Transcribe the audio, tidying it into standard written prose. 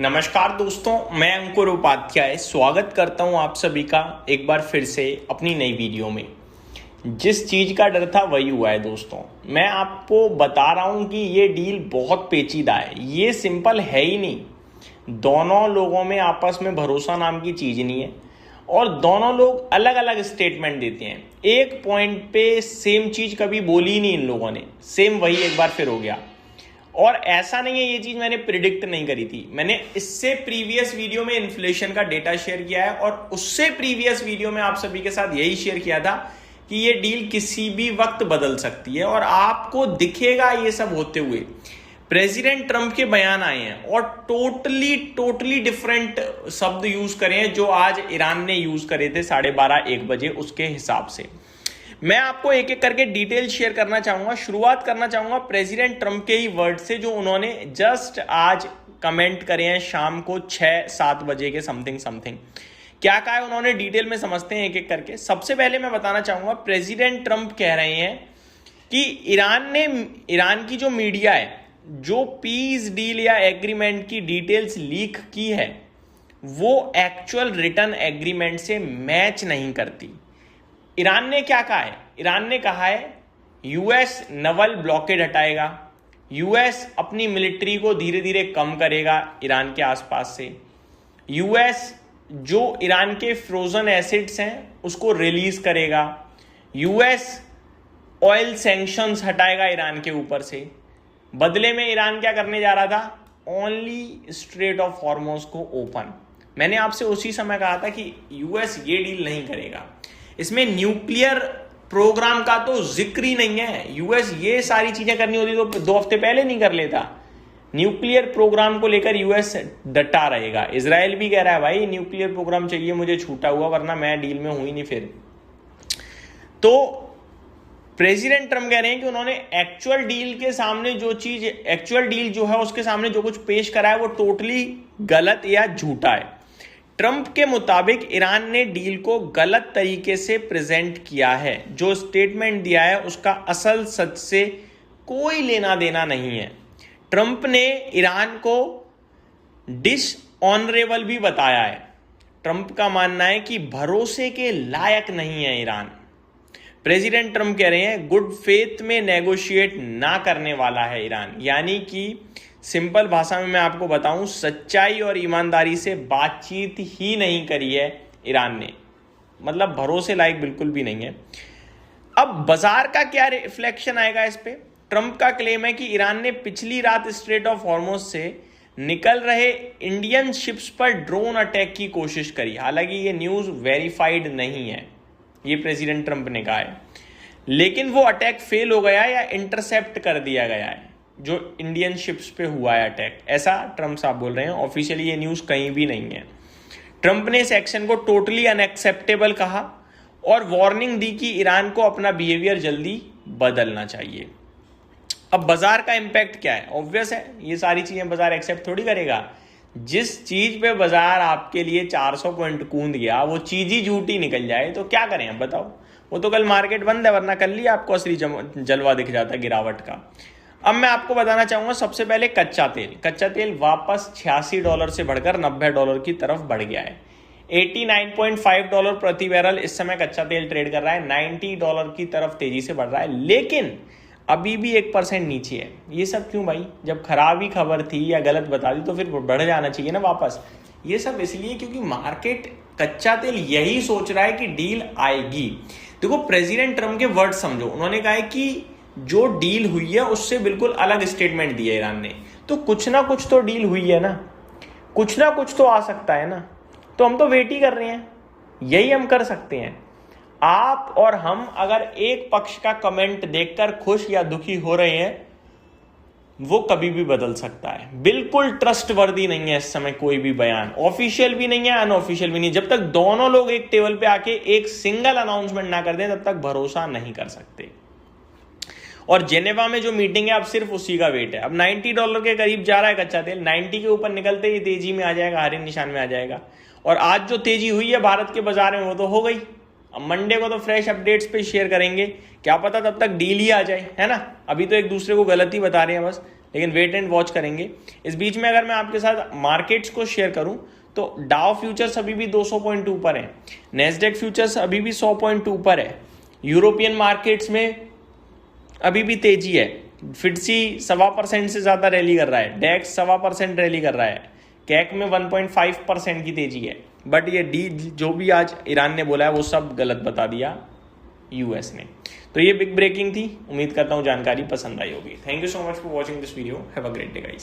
नमस्कार दोस्तों, मैं अंकुर उपाध्याय स्वागत करता हूं आप सभी का एक बार फिर से अपनी नई वीडियो में। जिस चीज़ का डर था वही हुआ है दोस्तों। मैं आपको बता रहा हूं कि ये डील बहुत पेचीदा है, ये सिंपल है ही नहीं। दोनों लोगों में आपस में भरोसा नाम की चीज़ नहीं है और दोनों लोग अलग अलग स्टेटमेंट देते हैं। एक पॉइंट पे सेम चीज़ कभी बोली ही नहीं इन लोगों ने, सेम वही एक बार फिर हो गया। और ऐसा नहीं है ये चीज मैंने प्रिडिक्ट नहीं करी थी, मैंने इससे प्रीवियस वीडियो में इन्फ्लेशन का डेटा शेयर किया है और उससे प्रीवियस वीडियो में आप सभी के साथ यही शेयर किया था कि ये डील किसी भी वक्त बदल सकती है और आपको दिखेगा ये सब होते हुए। प्रेसिडेंट ट्रंप के बयान आए हैं और टोटली डिफरेंट शब्द यूज करे हैं जो आज ईरान ने यूज करे थे 12:30-1 बजे उसके हिसाब से। मैं आपको एक एक करके डिटेल शेयर करना चाहूंगा। शुरुआत करना चाहूंगा प्रेसिडेंट ट्रंप के ही वर्ड से जो उन्होंने जस्ट आज कमेंट करे हैं शाम को 6-7 बजे के समथिंग। क्या कहा है उन्होंने, डिटेल में समझते हैं एक एक करके। सबसे पहले मैं बताना चाहूंगा, प्रेसिडेंट ट्रंप कह रहे हैं कि ईरान की जो मीडिया है जो पीस डील या एग्रीमेंट की डिटेल्स लीक की है वो एक्चुअल रिटर्न एग्रीमेंट से मैच नहीं करती। ईरान ने क्या कहा है? ईरान ने कहा है यूएस नवल ब्लॉकेड हटाएगा, यूएस अपनी मिलिट्री को धीरे धीरे कम करेगा ईरान के आसपास से, यूएस जो ईरान के फ्रोजन एसिड्स हैं उसको रिलीज करेगा, यूएस ऑयल सैंक्शंस हटाएगा ईरान के ऊपर से। बदले में ईरान क्या करने जा रहा था? ओनली स्ट्रेट ऑफ हॉर्मुज को ओपन। मैंने आपसे उसी समय कहा था कि यूएस ये डील नहीं करेगा, इसमें न्यूक्लियर प्रोग्राम का तो जिक्र ही नहीं है। यूएस ये सारी चीजें करनी होती तो 2 हफ्ते पहले नहीं कर लेता। न्यूक्लियर प्रोग्राम को लेकर यूएस डटा रहेगा। इजराइल भी कह रहा है भाई न्यूक्लियर प्रोग्राम चाहिए मुझे छूटा हुआ, वरना मैं डील में हूं ही नहीं फिर। तो प्रेसिडेंट ट्रंप कह रहे हैं कि उन्होंने एक्चुअल डील के सामने एक्चुअल डील जो है उसके सामने जो कुछ पेश करा है वो टोटली गलत या झूठा है। ट्रंप के मुताबिक ईरान ने डील को गलत तरीके से प्रेजेंट किया है। जो स्टेटमेंट दिया है उसका असल सच से कोई लेना देना नहीं है। ट्रंप ने ईरान को डिसऑनरेबल भी बताया है। ट्रंप का मानना है कि भरोसे के लायक नहीं है ईरान। प्रेसिडेंट ट्रंप कह रहे हैं गुड फेथ में नेगोशिएट ना करने वाला है ईरान, यानी कि सिंपल भाषा में मैं आपको बताऊं, सच्चाई और ईमानदारी से बातचीत ही नहीं करी है ईरान ने, मतलब भरोसे लायक बिल्कुल भी नहीं है। अब बाजार का क्या रिफ्लेक्शन आएगा इस पे? ट्रंप का क्लेम है कि ईरान ने पिछली रात स्ट्रेट ऑफ हॉर्मुज से निकल रहे इंडियन शिप्स पर ड्रोन अटैक की कोशिश करी। हालांकि ये न्यूज वेरीफाइड नहीं है, ये प्रेसिडेंट ट्रंप ने कहा है, लेकिन वो अटैक फेल हो गया या इंटरसेप्ट कर दिया गया है जो इंडियन शिप्स पे हुआ है अटैक, ऐसा ट्रंप साहब बोल रहे हैं। ऑफिशियली ये न्यूज़ कहीं भी नहीं है। ट्रंप ने इस एक्शन को टोटली अनएक्सेप्टेबल कहा और वार्निंग दी कि ईरान को अपना बिहेवियर जल्दी बदलना चाहिए। अब बाजार का इंपैक्ट क्या है? ऑब्वियस है, ये सारी चीजें बाजार एक्सेप्ट थोड़ी करेगा। जिस चीज पे बाजार आपके लिए 400 पॉइंट कूद गया वो चीज ही झूठी निकल जाए तो क्या करें? अब बताओ, वो तो कल मार्केट बंद है, वरना कल ही आपको असली जलवा दिख जाता गिरावट का। अब मैं आपको बताना चाहूंगा सबसे पहले कच्चा तेल वापस $86 से बढ़कर $90 की तरफ बढ़ गया है। $89.5 प्रति बैरल इस समय कच्चा तेल ट्रेड कर रहा है, $90 की तरफ तेजी से बढ़ रहा है, लेकिन अभी भी 1% नीचे है। ये सब क्यों भाई? जब खराब ही खबर थी या गलत बता दी तो फिर बढ़ जाना चाहिए ना वापस। ये सब इसलिए क्योंकि मार्केट कच्चा तेल यही सोच रहा है कि डील आएगी। देखो प्रेसिडेंट ट्रंप के वर्ड समझो, उन्होंने कहा है कि जो डील हुई है उससे बिल्कुल अलग स्टेटमेंट दिया ईरान ने, तो कुछ ना कुछ तो डील हुई है ना, कुछ ना कुछ तो आ सकता है ना। तो हम तो वेट ही कर रहे हैं, यही हम कर सकते हैं। आप और हम अगर एक पक्ष का कमेंट देखकर खुश या दुखी हो रहे हैं वो कभी भी बदल सकता है। बिल्कुल ट्रस्टवर्दी नहीं है इस समय कोई भी बयान, ऑफिशियल भी नहीं है अनऑफिशियल भी नहीं। जब तक दोनों लोग एक टेबल पे आके एक सिंगल अनाउंसमेंट ना कर दें तब तक भरोसा नहीं कर सकते। और जेनेवा में जो मीटिंग है अब सिर्फ उसी का वेट है। अब $90 के करीब जा रहा है कच्चा तेल, 90 के ऊपर निकलते ही तेजी में आ जाएगा, हरे निशान में आ जाएगा। और आज जो तेजी हुई है भारत के बाजार में वो तो हो गई। अब मंडे को तो फ्रेश अपडेट्स पे शेयर करेंगे, क्या पता तब तक डील ही आ जाए, है ना। अभी तो एक दूसरे को गलत ही बता रहे हैं बस, लेकिन वेट एंड वॉच करेंगे। इस बीच में अगर मैं आपके साथ मार्केट्स को शेयर करूं तो डाउ फ्यूचर्स अभी भी 200 पॉइंट ऊपर है, नेस्डेक फ्यूचर्स अभी भी 100 पॉइंट ऊपर है, यूरोपियन मार्केट्स में अभी भी तेजी है, फिटसी 1.25% से ज्यादा रैली कर रहा है, डेक्स 1.25% रैली कर रहा है, कैक में 1.5% की तेजी है। बट ये डील जो भी आज ईरान ने बोला है वो सब गलत बता दिया यूएस ने। तो ये बिग ब्रेकिंग थी। उम्मीद करता हूँ जानकारी पसंद आई होगी। Thank you so much for watching this video. Have a great day guys.